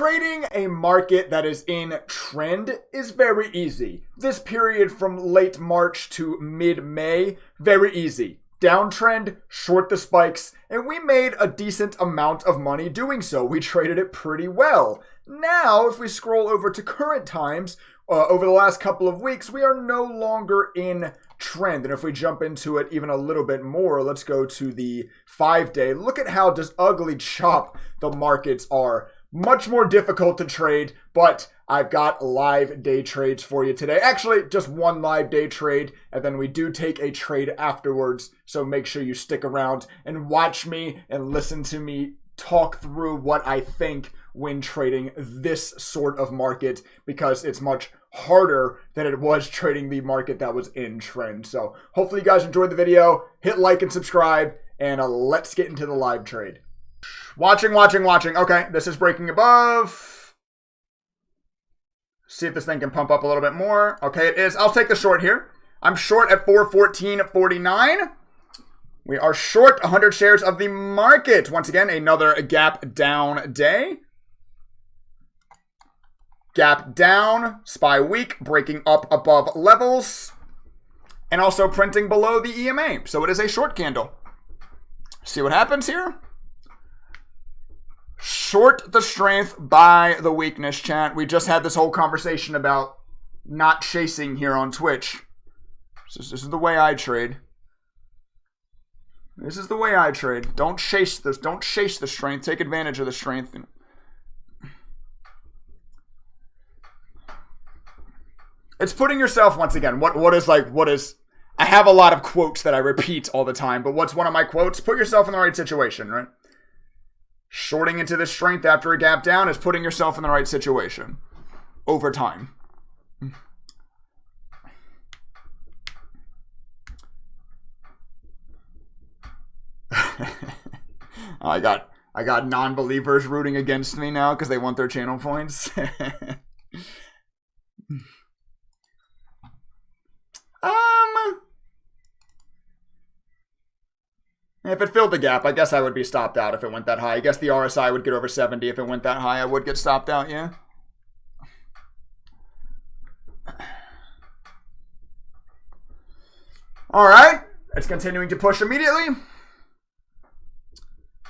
Trading a market that is in trend is very easy. This period from late March to mid-May, very easy. Downtrend, short the spikes, and we made a decent amount of money doing so. We traded it pretty well. Now, if we scroll over to current times, over the last couple of weeks, we are no longer in trend. And if we jump into it even a little bit more, let's go to the 5-day. Look at how just ugly chop the markets are. Much more difficult to trade, but I've got live day trades for you today. Actually, just one live day trade, and then we do take a trade afterwards. So make sure you stick around and watch me and listen to me talk through what I think when trading this sort of market, because it's much harder than it was trading the market that was in trend. So hopefully you guys enjoyed the video. Hit like and subscribe, and let's get into the live trade. Watching. Okay, this is breaking above. See if this thing can pump up a little bit more. Okay, it is. I'll take the short here. I'm short at 414.49. We are short 100 shares of the market. Once again, another gap down day. Gap down, SPY weak, breaking up above levels, and also printing below the EMA. So it is a short candle. See what happens here? Short the strength, buy the weakness, chat. We just had this whole conversation about not chasing here on Twitch. This is the way I trade. This is the way I trade. Don't chase this. Don't chase the strength. Take advantage of the strength. It's putting yourself, once again, what is, I have a lot of quotes that I repeat all the time, but what's one of my quotes? Put yourself in the right situation, right? Shorting into this strength after a gap down is putting yourself in the right situation over time. I got non-believers rooting against me now because they want their channel points. If it filled the gap, I guess I would be stopped out if it went that high. I guess the RSI would get over 70. If it went that high, I would get stopped out, yeah. All right, it's continuing to push immediately.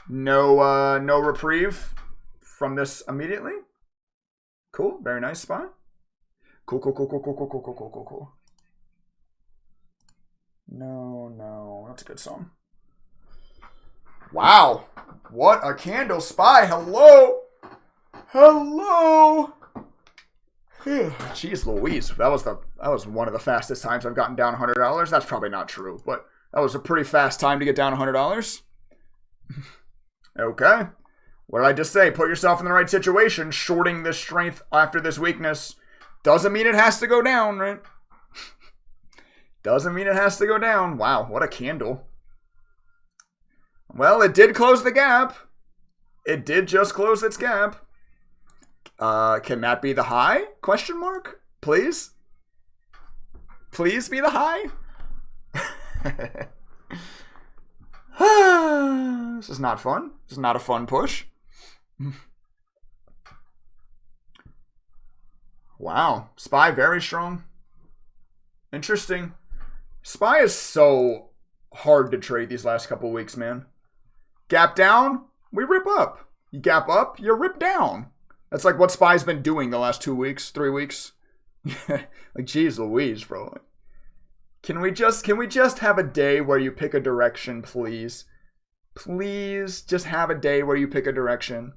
No reprieve from this immediately. Cool, very nice spot. Cool. No, that's a good song. Wow, what a candle, SPY. Hello. Jeez Louise, that was one of the fastest times I've gotten down $100. That's probably not true, but that was a pretty fast time to get down $100. Okay, what did I just say? Put yourself in the right situation. Shorting this strength after this weakness doesn't mean it has to go down, right? Doesn't mean it has to go down. Wow, what a candle. Well, it did close the gap. It did just close its gap. Can that be the high? Question mark? Please? Please be the high? This is not fun. This is not a fun push. Wow. SPY very strong. Interesting. SPY is so hard to trade these last couple weeks, man. Gap down, we rip up. You gap up, you rip down. That's like what SPY's been doing the last 2 weeks, 3 weeks. Like, geez Louise, bro. Can we just have a day where you pick a direction, please? Please just have a day where you pick a direction.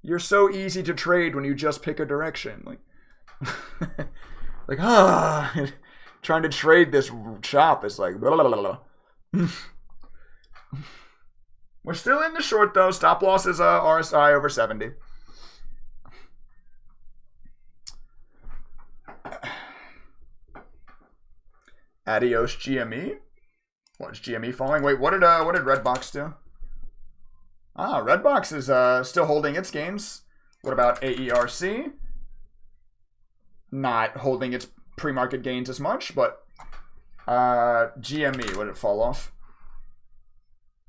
You're so easy to trade when you just pick a direction. Like, trying to trade this chop is like, blah, blah, blah, blah. We're still in the short, though. Stop loss is RSI over 70. Adios, GME. What's GME falling? Wait, what did Redbox do? Redbox is still holding its gains. What about AERC? Not holding its pre-market gains as much, but GME, what did it fall off?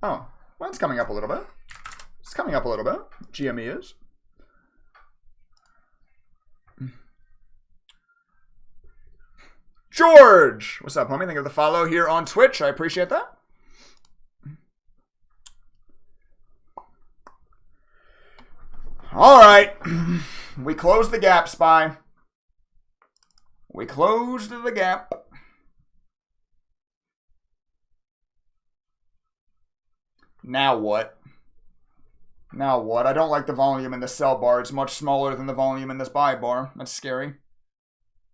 Oh, well, it's coming up a little bit. It's coming up a little bit. GME is. George! What's up, homie? Thank you for the follow here on Twitch. I appreciate that. All right. We closed the gap, Spy. We closed the gap. Now what? Now what? I don't like the volume in the sell bar. It's much smaller than the volume in this buy bar. That's scary.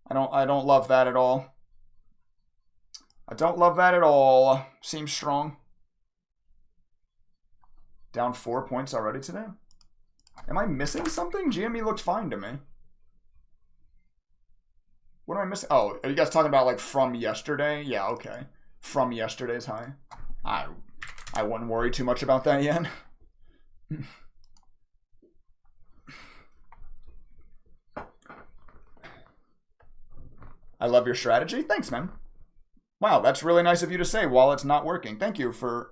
I don't love that at all. I don't love that at all. Seems strong. Down 4 points already today. Am I missing something? GME looked fine to me. What am I missing? Oh, are you guys talking about like from yesterday? Yeah, okay. From yesterday's high. I wouldn't worry too much about that yet. I love your strategy. Thanks, man. Wow, that's really nice of you to say while it's not working. Thank you for...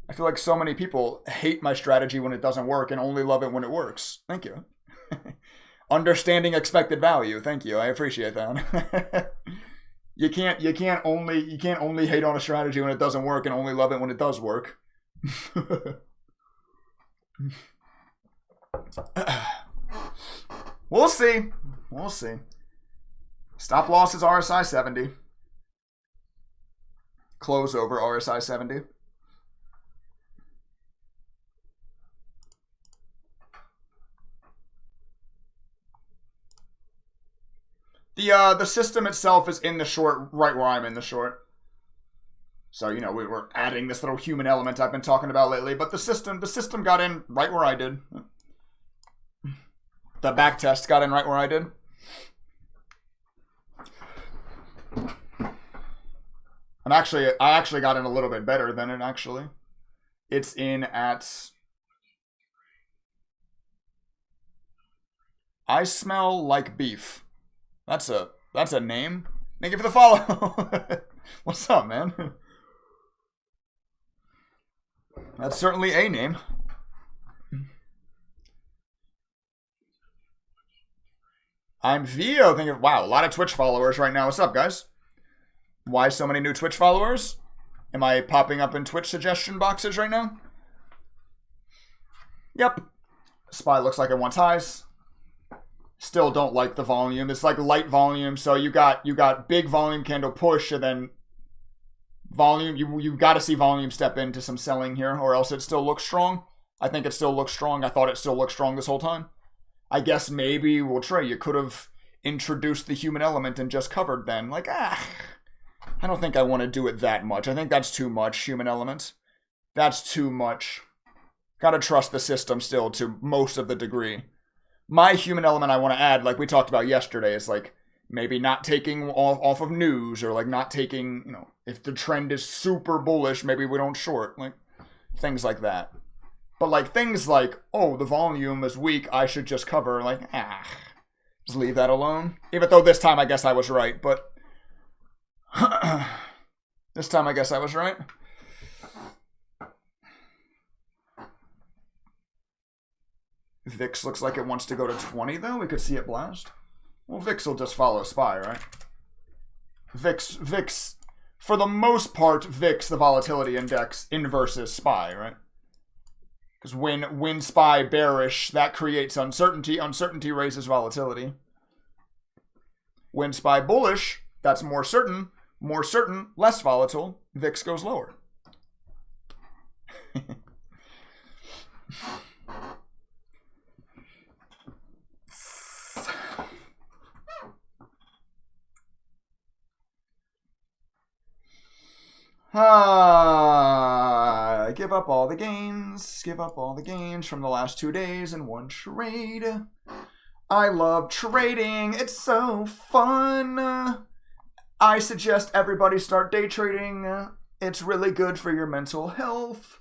I feel like so many people hate my strategy when it doesn't work and only love it when it works. Thank you. Understanding expected value. Thank you. I appreciate that. You can't only hate on a strategy when it doesn't work and only love it when it does work. We'll see. We'll see. Stop loss is RSI 70. Close over RSI 70. The system itself is in the short, right where I'm in the short. So, you know, we were adding this little human element I've been talking about lately, but the system got in right where I did. The back test got in right where I did. I actually got in a little bit better than it actually. It's in at... I smell like beef. That's a name. Thank you for the follow. What's up, man? That's certainly a name. I'm Vio. Wow, a lot of Twitch followers right now. What's up, guys? Why so many new Twitch followers? Am I popping up in Twitch suggestion boxes right now? Yep. Spy looks like it wants highs. Still don't like the volume. It's like light volume, so you got big volume candle push, and then volume. You got to see volume step into some selling here, or else it still looks strong. I think it still looks strong. I thought it still looked strong this whole time. I guess maybe, well, Trey, you could have introduced the human element and just covered then. Like, I don't think I want to do it that much. I think that's too much, human element. That's too much. Gotta trust the system still to most of the degree. My human element I want to add, like we talked about yesterday, is like maybe not taking off of news, or like not taking, you know, if the trend is super bullish, maybe we don't short, like things like that. But like things like, oh, the volume is weak, I should just cover, like, just leave that alone. Even though this time I guess I was right, but this time I guess I was right. VIX looks like it wants to go to 20, though. We could see it blast. Well, VIX will just follow SPY, right? VIX, for the most part, VIX, the volatility index, inverses SPY, right? Because when SPY bearish, that creates uncertainty. Uncertainty raises volatility. When SPY bullish, that's more certain, less volatile. VIX goes lower. Give up all the gains. Give up all the gains from the last 2 days in one trade. I love trading. It's so fun. I suggest everybody start day trading. It's really good for your mental health.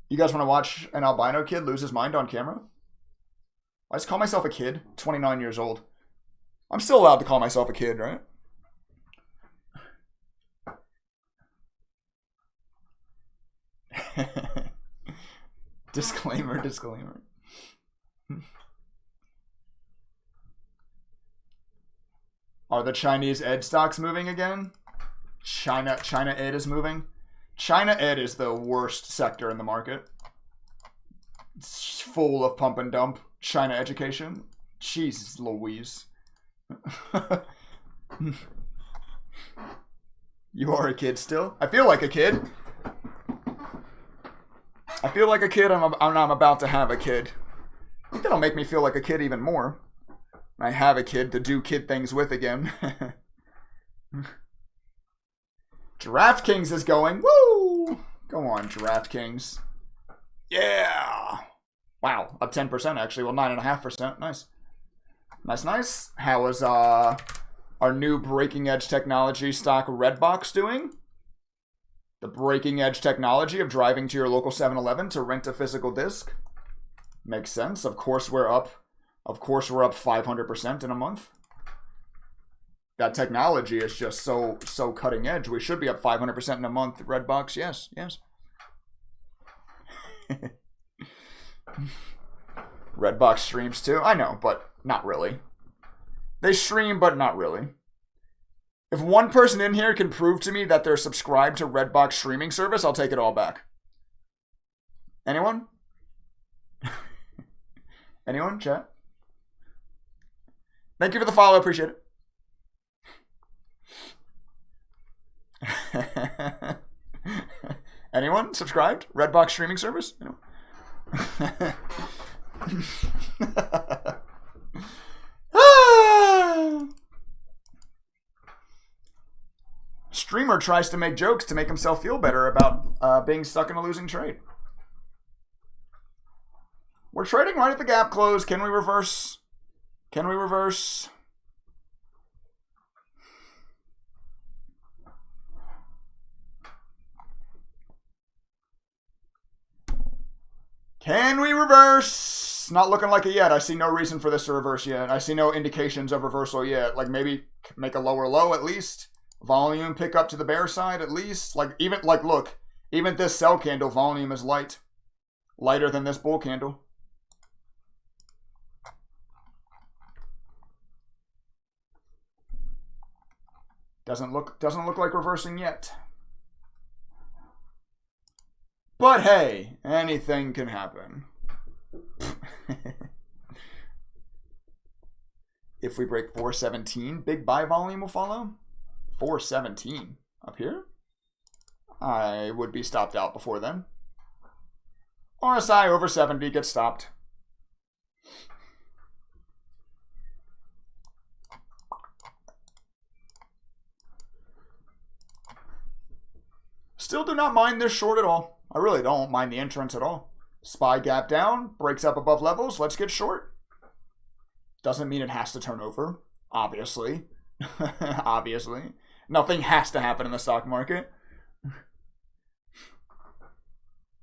You guys want to watch an albino kid lose his mind on camera? I just call myself a kid, 29 years old. I'm still allowed to call myself a kid, right? Disclaimer, disclaimer. Are the Chinese ed stocks moving again? China ed is moving. China ed is the worst sector in the market. It's full of pump and dump. China education. Jesus Louise. You are a kid still? I feel like a kid. I feel like a kid. I'm about to have a kid. I think that'll make me feel like a kid even more. I have a kid to do kid things with again. DraftKings is going. Woo! Go on, DraftKings. Yeah! Wow, up 10% actually. Well, 9.5%. Nice. Nice. How is our new breaking edge technology stock Redbox doing? The breaking edge technology of driving to your local 7-Eleven to rent a physical disc. Makes sense. Of course we're up 500% in a month. That technology is just so cutting edge. We should be up 500% in a month. Redbox, yes. Redbox streams too. I know, but not really. They stream, but not really. If one person in here can prove to me that they're subscribed to Redbox streaming service, I'll take it all back. Anyone? Anyone? Chat? Thank you for the follow. Appreciate it. Anyone subscribed? Redbox streaming service? No. Streamer tries to make jokes to make himself feel better about being stuck in a losing trade. We're trading right at the gap close. Can we reverse? Can we reverse? Can we reverse? Not looking like it yet. I see no reason for this to reverse yet. I see no indications of reversal yet. Like maybe make a lower low at least. Volume pick up to the bear side at least. Look, even this sell candle volume is light. Lighter than this bull candle. Doesn't look like reversing yet. But hey, anything can happen. If we break 417, big buy volume will follow. 417 up here. I would be stopped out before then. RSI over 70 gets stopped. Still do not mind this short at all. I really don't mind the entrance at all. SPY gap down, breaks up above levels. Let's get short. Doesn't mean it has to turn over, obviously. Obviously. Nothing has to happen in the stock market.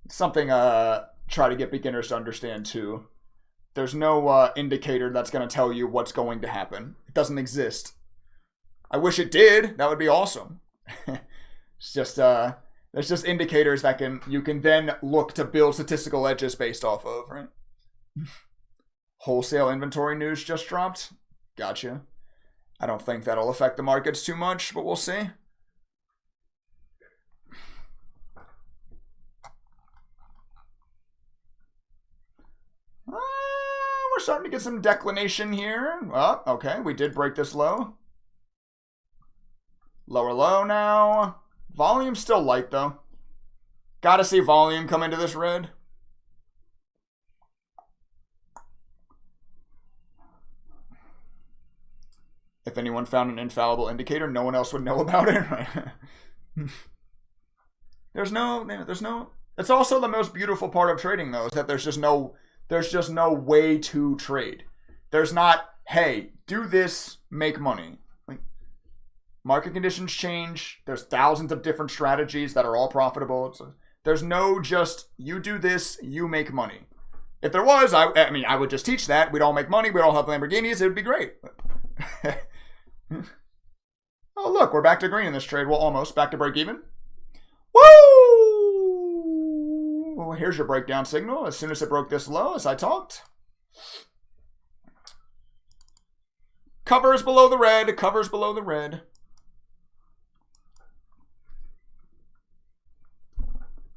Something try to get beginners to understand too. There's no indicator that's going to tell you what's going to happen. It doesn't exist. I wish it did. That would be awesome. It's just there's just indicators that you can then look to build statistical edges based off of, right? Wholesale inventory news just dropped. Gotcha. I don't think that'll affect the markets too much, but we'll see. We're starting to get some declination here. Well, okay, we did break this low. Lower low now. Volume's still light, though. Gotta see volume come into this red. If anyone found an infallible indicator, no one else would know about it. There's no. It's also the most beautiful part of trading, though, is that there's just no way to trade. There's not, hey, do this, make money. Like, market conditions change. There's thousands of different strategies that are all profitable. There's no just, you do this, you make money. If there was, I mean, I would just teach that. We'd all make money. We'd all have Lamborghinis. It would be great. Oh, look, we're back to green in this trade. Well, almost back to break even. Woo! well, here's your breakdown signal. As soon as it broke this low, as I talked. Covers below the red. Covers below the red.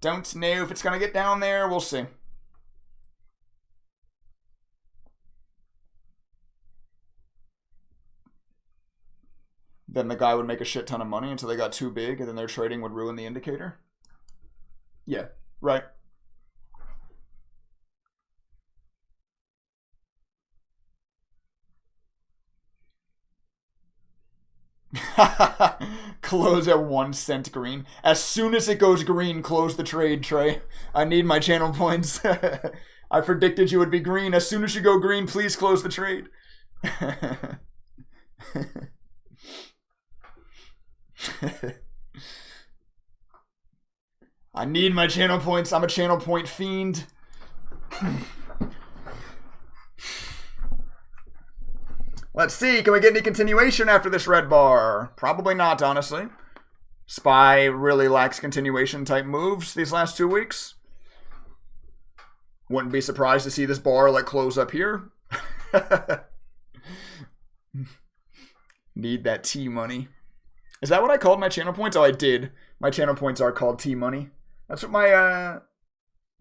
Don't know if it's going to get down there. We'll see. Then the guy would make a shit ton of money until they got too big, and then their trading would ruin the indicator. Yeah, right. Close at 1 cent green. As soon as it goes green, close the trade, Trey. I need my channel points. I predicted you would be green. As soon as you go green, please close the trade. I need my channel points. I'm a channel point fiend. Let's see. Can we get any continuation after this red bar? Probably not, honestly. SPY really lacks continuation type moves these last 2 weeks. Wouldn't be surprised to see this bar like close up here. Need that T-money. Is that what I called my channel points? Oh, I did. My channel points are called T-money. That's what my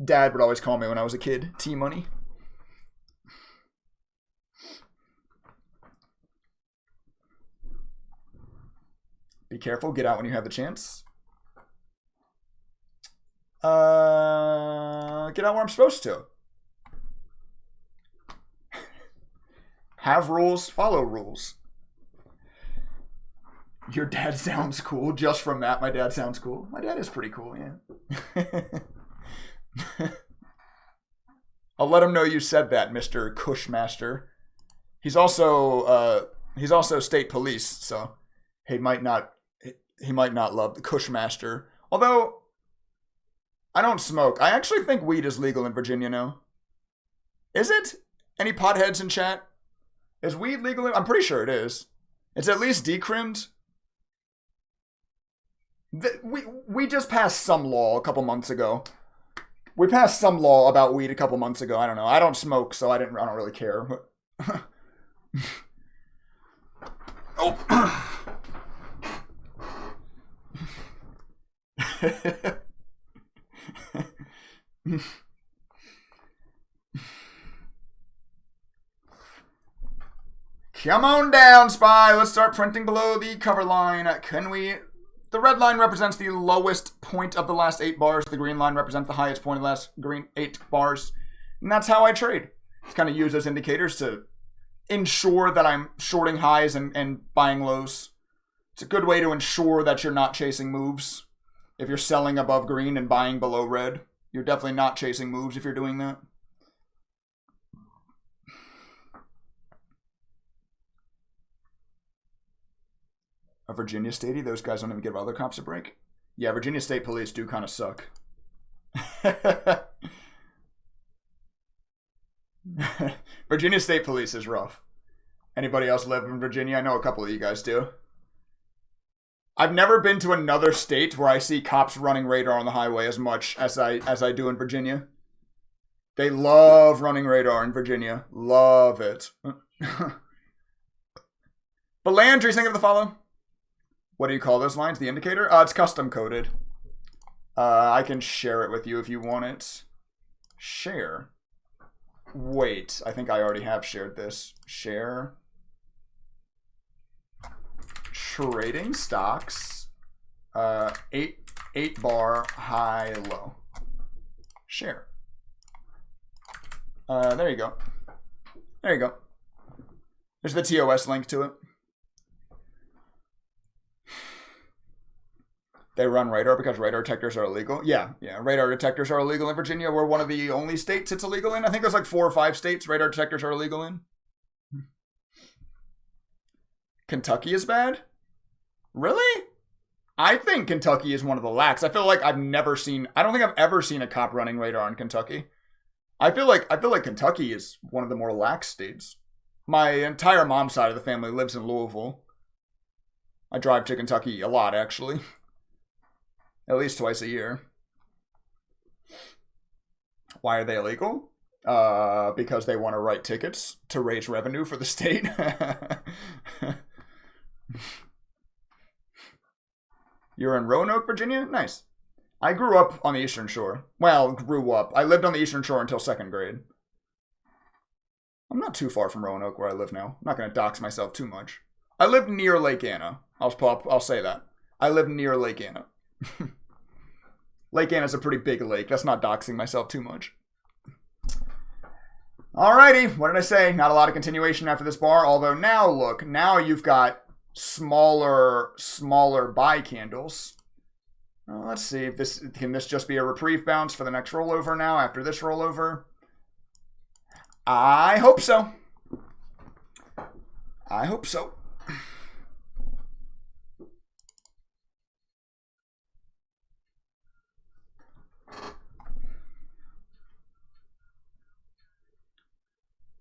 dad would always call me when I was a kid. T-money. Be careful. Get out when you have the chance. Get out where I'm supposed to. Have rules. Follow rules. Your dad sounds cool. Just from that, my dad sounds cool. My dad is pretty cool, yeah. I'll let him know you said that, Mr. Cushmaster. He's also state police, so he might not love the Cushmaster. Although I don't smoke. I actually think weed is legal in Virginia now. Is it? Any potheads in chat? Is weed legal? I'm pretty sure it is. It's at least decrimmed. We just passed some law a couple months ago. We passed some law about weed a couple months ago. I don't know. I don't smoke, so I don't really care. Oh. Come on down, SPY. Let's start printing below the cover line. Can we... The red line represents the lowest point of the last 8 bars. The green line represents the highest point of the last 8 bars. And that's how I trade. It's kind of use those indicators to ensure that I'm shorting highs and buying lows. It's a good way to ensure that you're not chasing moves. If you're selling above green and buying below red, you're definitely not chasing moves if you're doing that. A Virginia Statey? Those guys don't even give other cops a break? Yeah, Virginia State Police do kind of suck. Virginia State Police is rough. Anybody else live in Virginia? I know a couple of you guys do. I've never been to another state where I see cops running radar on the highway as much as I do in Virginia. They love running radar in Virginia. Love it. But Landry's thinking of the follow. What do you call those lines? The indicator? It's custom coded. I can share it with you if you want it. Share. Wait, I think I already have shared this. Share. Trading stocks. 8 bar high low. Share. There you go. There you go. There's the TOS link to it. They run radar because radar detectors are illegal. Yeah. Radar detectors are illegal in Virginia. We're one of the only states it's illegal in. I think there's like 4 or 5 states radar detectors are illegal in. Kentucky is bad? Really? I think Kentucky is one of the lax. I feel like I don't think I've ever seen a cop running radar in Kentucky. I feel like Kentucky is one of the more lax states. My entire mom's side of the family lives in Louisville. I drive to Kentucky a lot, actually. At least twice a year. Why are they illegal? Because they want to write tickets to raise revenue for the state. You're in Roanoke, Virginia? Nice. I grew up on the Eastern Shore. Well, grew up. I lived on the Eastern Shore until 2nd grade. I'm not too far from Roanoke where I live now. I'm not going to dox myself too much. I live near Lake Anna. I'll say that. I live near Lake Anna. Lake Anna's a pretty big lake. That's not doxing myself too much. Alrighty, what did I say? Not a lot of continuation after this bar. Although now, look, now you've got smaller buy candles. Well, let's see if can this just be a reprieve bounce for the next rollover now after this rollover? I hope so. I hope so.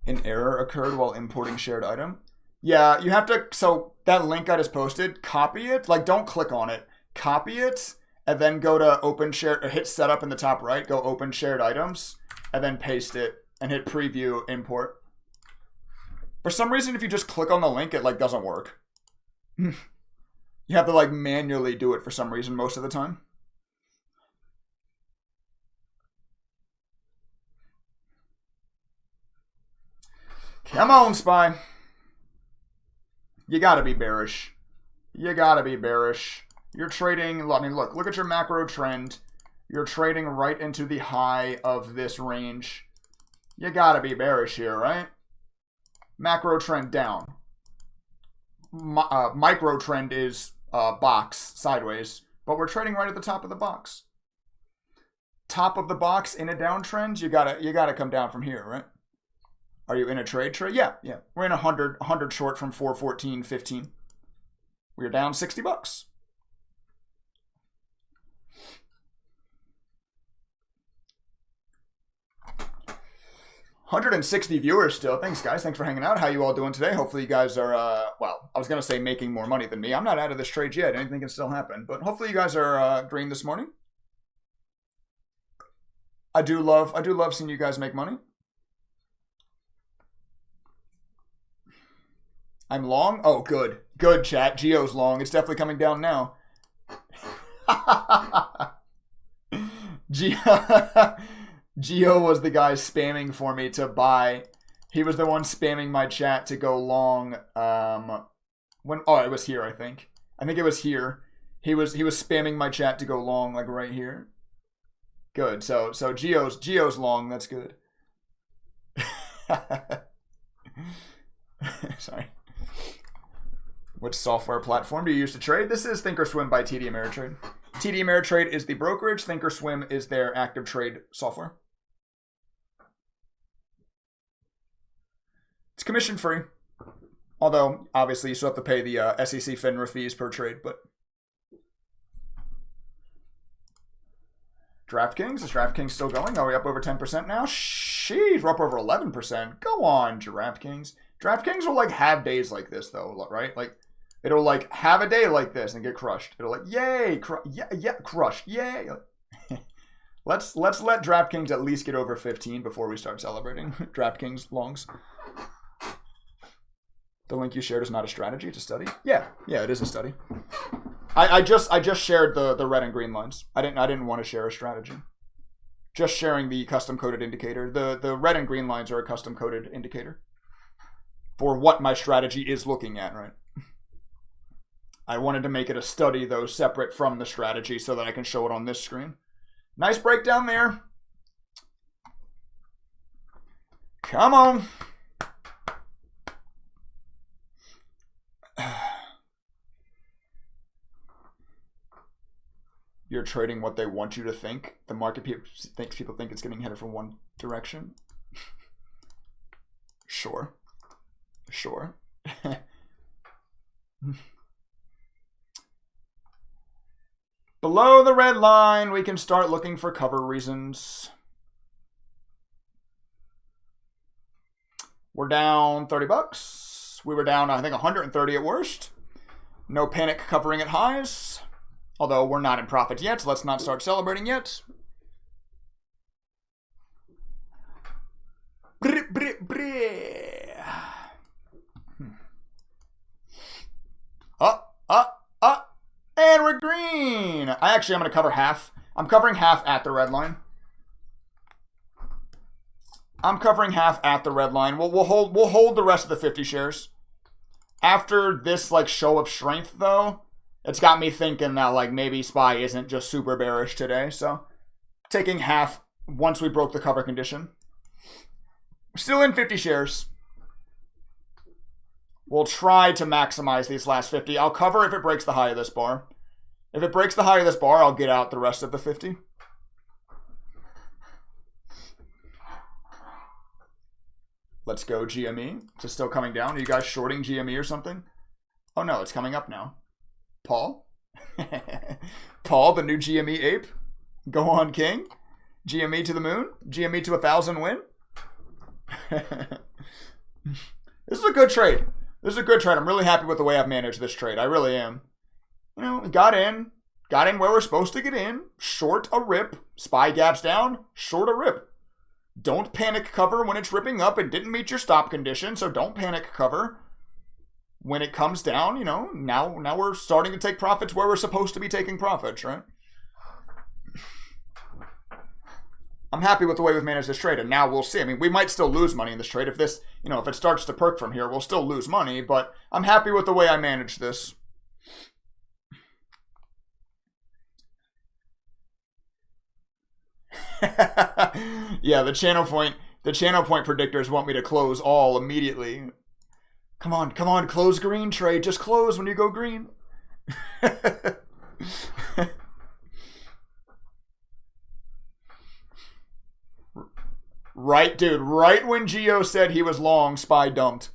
An error occurred while importing shared item. Yeah, you have to, so that link I just posted, copy it, like don't click on it, copy it, and then go to open shared, or hit setup in the top right, go open shared items, and then paste it, and hit preview, import. For some reason, if you just click on the link, it like doesn't work. You have to like manually do it for some reason most of the time. Come on, SPY. You gotta be bearish. You gotta be bearish. You're trading, I mean, look at your macro trend. You're trading right into the high of this range. You gotta be bearish here, right? Macro trend down. Micro trend is box sideways, but we're trading right at the top of the box. Top of the box in a downtrend, you gotta come down from here, right? Are you in a trade? Yeah. We're in 100 short from 414.15. We're down $60. $160 viewers still. Thanks, guys. Thanks for hanging out. How you all doing today? Hopefully you guys are, well, I was going to say making more money than me. I'm not out of this trade yet. Anything can still happen. But hopefully you guys are green this morning. I do love seeing you guys make money. I'm long? Oh, good. Good, chat. Geo's long. It's definitely coming down now. Geo was the guy spamming for me to buy. He was the one spamming my chat to go long. Oh, it was here, I think. I think it was here. He was spamming my chat to go long, like right here. Good. So Geo's long. That's good. Sorry. Which software platform do you use to trade? This is Thinkorswim by TD Ameritrade. TD Ameritrade is the brokerage. Thinkorswim is their active trade software. It's commission free. Although, obviously, you still have to pay the SEC FINRA fees per trade. But DraftKings? Is DraftKings still going? Are we up over 10% now? Sheesh, we're up over 11%. Go on, DraftKings. DraftKings will like have days like this though, right? Like it'll like have a day like this and get crushed. It'll like yay, crushed, yay. let's let DraftKings at least get over 15 before we start celebrating DraftKings longs. The link you shared is not a strategy, it's a study. Yeah, it is a study. I just shared the red and green lines. I didn't want to share a strategy. Just sharing the custom coded indicator. The red and green lines are a custom coded indicator for what my strategy is looking at, right? I wanted to make it a study, though, separate from the strategy so that I can show it on this screen. Nice breakdown there. Come on. You're trading what they want you to think. The market thinks people think it's getting headed from one direction. Sure. Below the red line, we can start looking for cover reasons. We're down $30. We were down, I think, 130 at worst. No panic covering at highs. Although we're not in profit yet, so let's not start celebrating yet. And we're green. I'm going to cover half. I'm covering half at the red line. I'm covering half at the red line. We'll hold the rest of the 50 shares. After this like show of strength though, it's got me thinking that like maybe SPY isn't just super bearish today. So taking half once we broke the cover condition. We're still in 50 shares. We'll try to maximize these last 50. I'll cover if it breaks the high of this bar. If it breaks the high of this bar, I'll get out the rest of the 50. Let's go GME. Is it still coming down? Are you guys shorting GME or something? Oh no, it's coming up now. Paul? Paul, the new GME ape? Go on, King. GME to the moon? GME to 1,000 win? This is a good trade. This is a good trade. I'm really happy with the way I've managed this trade. I really am. You know, got in where we're supposed to get in. Short a rip. SPY gaps down. Short a rip. Don't panic cover when it's ripping up. It didn't meet your stop condition, so don't panic cover. When it comes down, you know, now we're starting to take profits where we're supposed to be taking profits, right? I'm happy with the way we've managed this trade, and now we'll see. I mean, we might still lose money in this trade. If this, you know, if it starts to perk from here, we'll still lose money, but I'm happy with the way I managed this. Yeah, the channel point predictors want me to close all immediately. Come on, close green trade. Just close when you go green. Right, dude, right when Geo said he was long, SPY dumped.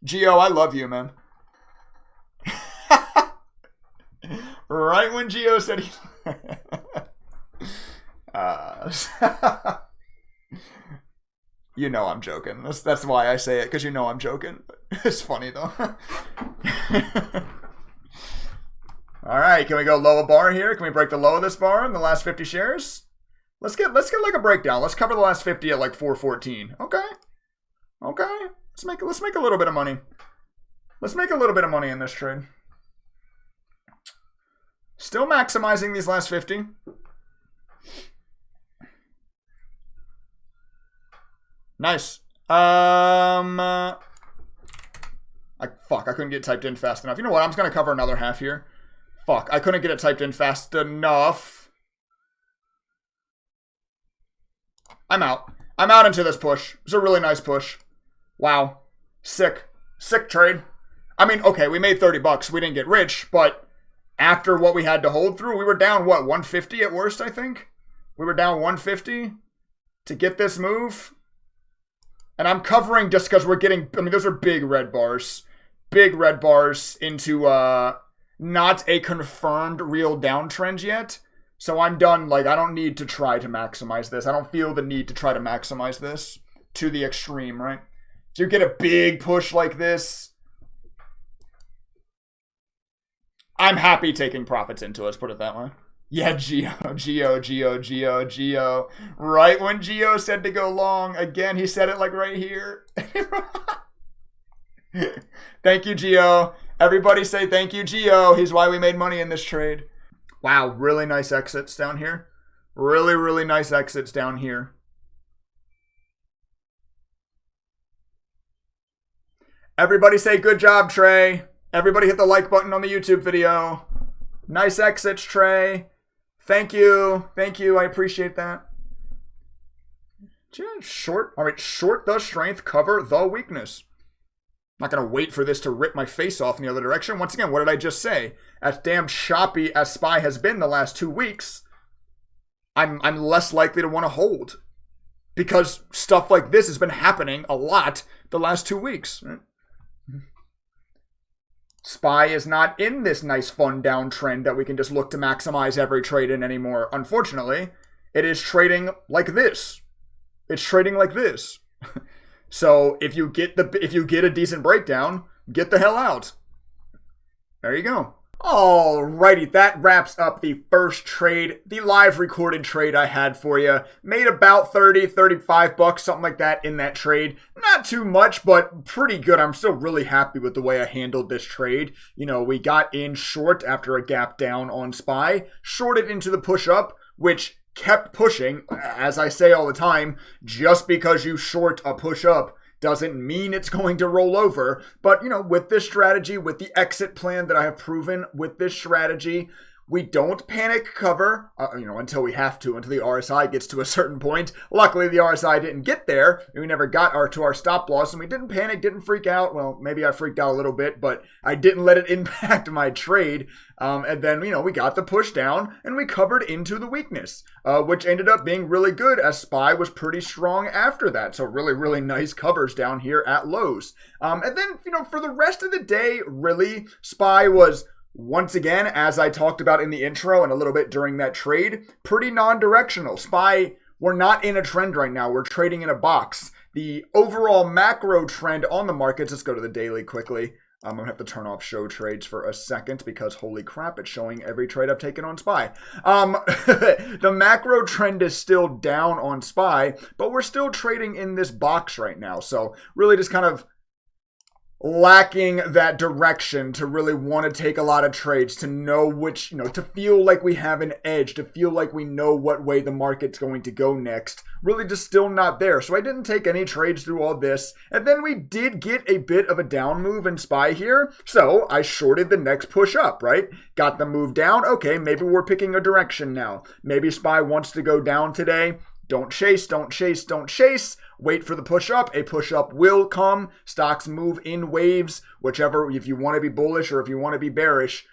Geo, I love you, man. Right when Geo said he... You know I'm joking. That's why I say it, because you know I'm joking. It's funny though. All right, can we go low a bar here? Can we break the low of this bar in the last 50 shares? Let's get like a breakdown. Let's cover the last 50 at like 414. Okay. Let's make a little bit of money. Let's make a little bit of money in this trade. Still maximizing these last 50. Nice. I couldn't get it typed in fast enough. You know what? I'm just gonna cover another half here. Fuck, I couldn't get it typed in fast enough. I'm out. I'm out into this push. It's a really nice push. Wow. Sick trade. I mean, okay, we made 30 bucks. We didn't get rich, but after what we had to hold through, we were down, what, 150 at worst, I think? We were down 150 to get this move. And I'm covering just because we're getting, I mean, those are big red bars. Big red bars into not a confirmed real downtrend yet. So I'm done. Like, I don't need to try to maximize this. I don't feel the need to try to maximize this to the extreme, right? So you get a big push like this. I'm happy taking profits into it, let's put it that way. Yeah, Geo. Right when Geo said to go long, again, he said it like right here. Thank you, Geo. Everybody say thank you, Geo. He's why we made money in this trade. Wow, really nice exits down here. Really, really nice exits down here. Everybody say good job, Trey. Everybody hit the like button on the YouTube video. Nice exits, Trey. Thank you. Thank you. I appreciate that. Short. All right, short the strength, cover the weakness. I'm not going to wait for this to rip my face off in the other direction. Once again, what did I just say? As damn choppy as SPY has been the last 2 weeks, I'm less likely to want to hold. Because stuff like this has been happening a lot the last 2 weeks. Right? SPY is not in this nice fun downtrend that we can just look to maximize every trade in anymore. Unfortunately, it is trading like this. It's trading like this. So if you get a decent breakdown, get the hell out. There you go. Alrighty, that wraps up the first trade, the live recorded trade I had for you. Made about 30, 35 bucks, something like that in that trade. not too much, but pretty good. I'm still really happy with the way I handled this trade. You know, we got in short after a gap down on SPY, shorted into the push up, which kept pushing. As I say all the time, just because you short a push up doesn't mean it's going to roll over. But, you know, with this strategy, with the exit plan that I have proven with this strategy, we don't panic cover, until we have to, until the RSI gets to a certain point. Luckily, the RSI didn't get there, and we never got to our stop loss, and we didn't panic, didn't freak out. Well, maybe I freaked out a little bit, but I didn't let it impact my trade. And then, we got the push down, and we covered into the weakness, which ended up being really good, as SPY was pretty strong after that. So really, really nice covers down here at lows. And then, for the rest of the day, really, SPY was, once again, as I talked about in the intro and a little bit during that trade, pretty non-directional. SPY, we're not in a trend right now. We're trading in a box. The overall macro trend on the markets, let's go to the daily quickly. I'm going to have to turn off show trades for a second because holy crap, it's showing every trade I've taken on SPY. The macro trend is still down on SPY, but we're still trading in this box right now. So really just kind of lacking that direction to really want to take a lot of trades, to know which, to feel like we have an edge, to feel like we know what way the market's going to go next. Really just still not there. So I didn't take any trades through all this. And then we did get a bit of a down move in SPY here. So I shorted the next push up, right? Got the move down. Okay, maybe we're picking a direction now. Maybe SPY wants to go down today. Don't chase, don't chase, don't chase. Wait for the push up. A push up will come. Stocks move in waves, whichever, if you want to be bullish or if you want to be bearish,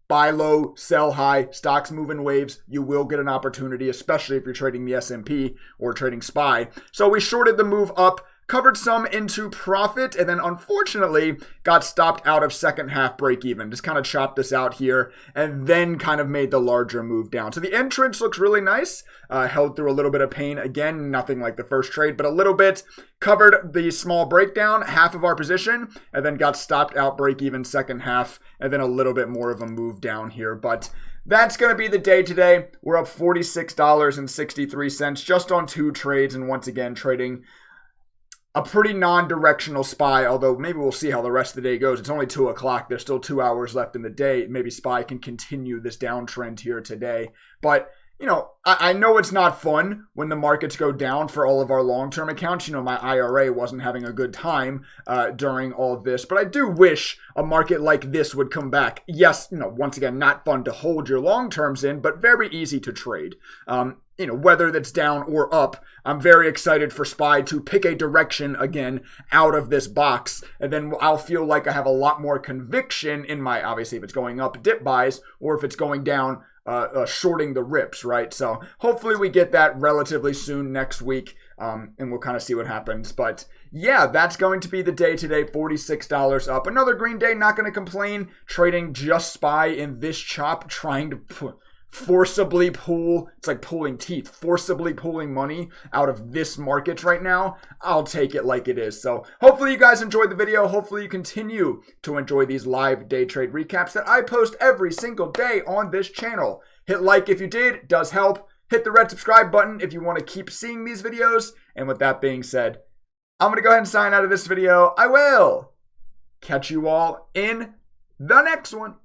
buy low, sell high. Stocks move in waves. You will get an opportunity, especially if you're trading the S&P or trading SPY. So we shorted the move up, covered some into profit, and then unfortunately got stopped out of second half break even. Just kind of chopped this out here and then kind of made the larger move down. So the entrance looks really nice. Held through a little bit of pain. Again, nothing like the first trade, but a little bit. Covered the small breakdown, half of our position, and then got stopped out break even second half, and then a little bit more of a move down here. But that's going to be the day today. We're up $46.63 just on 2 trades, and once again trading a pretty non-directional SPY, although maybe we'll see how the rest of the day goes. It's only 2 o'clock. There's still 2 hours left in the day. Maybe SPY can continue this downtrend here today. But, I know it's not fun when the markets go down for all of our long-term accounts. My IRA wasn't having a good time during all of this. But I do wish a market like this would come back. Yes, once again, not fun to hold your long-terms in, but very easy to trade. Whether that's down or up, I'm very excited for SPY to pick a direction again out of this box. And then I'll feel like I have a lot more conviction in my, obviously, if it's going up, dip buys, or if it's going down, shorting the rips, right? So hopefully we get that relatively soon next week, and we'll kind of see what happens. But yeah, that's going to be the day today, $46 up. Another green day, not going to complain. Trading just SPY in this chop, trying to forcibly pull, it's like pulling teeth, forcibly pulling money out of this market right now. I'll take it like it is. So hopefully you guys enjoyed the video. Hopefully you continue to enjoy these live day trade recaps that I post every single day on this channel. Hit like if you did, it does help. Hit the red subscribe button if you want to keep seeing these videos. And with that being said, I'm going to go ahead and sign out of this video. I will catch you all in the next one.